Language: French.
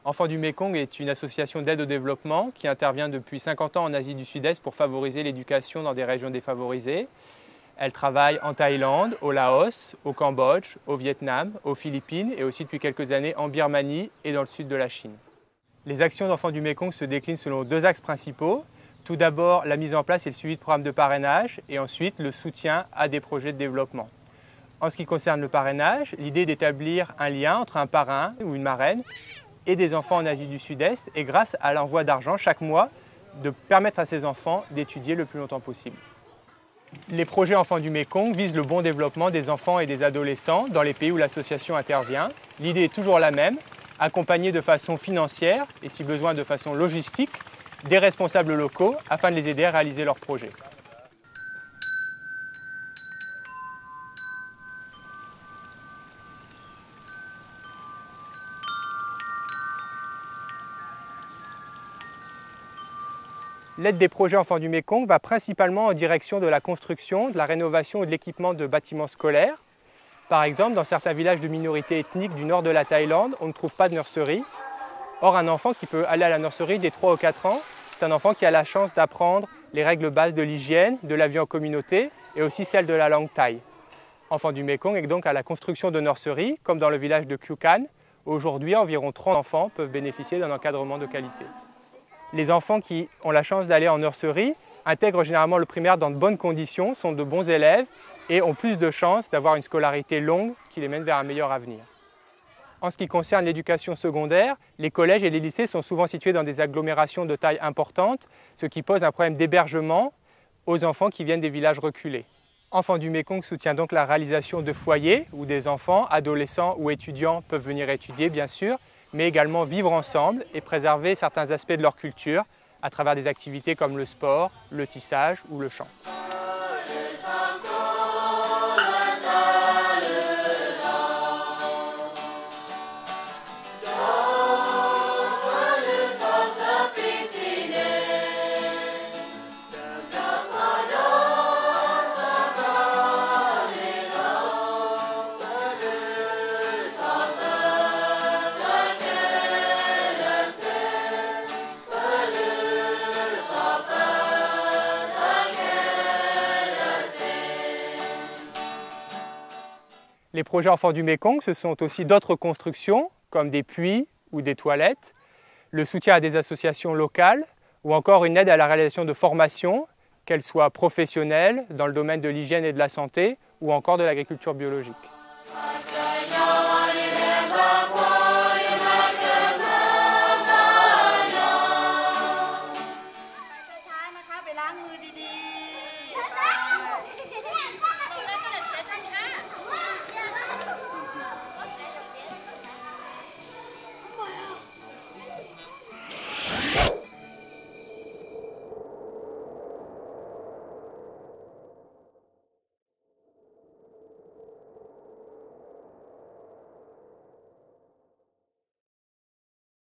Enfants du Mékong est une association d'aide au développement qui intervient depuis 50 ans en Asie du Sud-Est pour favoriser l'éducation dans des régions défavorisées. Elle travaille en Thaïlande, au Laos, au Cambodge, au Vietnam, aux Philippines et aussi depuis quelques années en Birmanie et dans le sud de la Chine. Les actions d'Enfants du Mékong se déclinent selon deux axes principaux. Tout d'abord, la mise en place et le suivi de programmes de parrainage et ensuite le soutien à des projets de développement. En ce qui concerne le parrainage, l'idée est d'établir un lien entre un parrain ou une marraine et des enfants en Asie du Sud-Est et grâce à l'envoi d'argent chaque mois, de permettre à ces enfants d'étudier le plus longtemps possible. Les projets Enfants du Mékong visent le bon développement des enfants et des adolescents dans les pays où l'association intervient. L'idée est toujours la même, accompagner de façon financière et si besoin de façon logistique des responsables locaux afin de les aider à réaliser leurs projets. L'aide des projets Enfants du Mékong va principalement en direction de la construction, de la rénovation et de l'équipement de bâtiments scolaires. Par exemple, dans certains villages de minorités ethniques du nord de la Thaïlande, on ne trouve pas de nurserie. Or, un enfant qui peut aller à la nurserie dès 3 ou 4 ans, c'est un enfant qui a la chance d'apprendre les règles bases de l'hygiène, de la vie en communauté et aussi celles de la langue thaï. Enfants du Mékong est donc à la construction de nurseries, comme dans le village de Kyu Kan. Aujourd'hui, environ 30 enfants peuvent bénéficier d'un encadrement de qualité. Les enfants qui ont la chance d'aller en nurserie intègrent généralement le primaire dans de bonnes conditions, sont de bons élèves et ont plus de chances d'avoir une scolarité longue qui les mène vers un meilleur avenir. En ce qui concerne l'éducation secondaire, les collèges et les lycées sont souvent situés dans des agglomérations de taille importante, ce qui pose un problème d'hébergement aux enfants qui viennent des villages reculés. Enfants du Mékong soutient donc la réalisation de foyers où des enfants, adolescents ou étudiants peuvent venir étudier bien sûr, mais également vivre ensemble et préserver certains aspects de leur culture à travers des activités comme le sport, le tissage ou le chant. Les projets Enfants du Mékong, ce sont aussi d'autres constructions, comme des puits ou des toilettes, le soutien à des associations locales ou encore une aide à la réalisation de formations, qu'elles soient professionnelles, dans le domaine de l'hygiène et de la santé ou encore de l'agriculture biologique.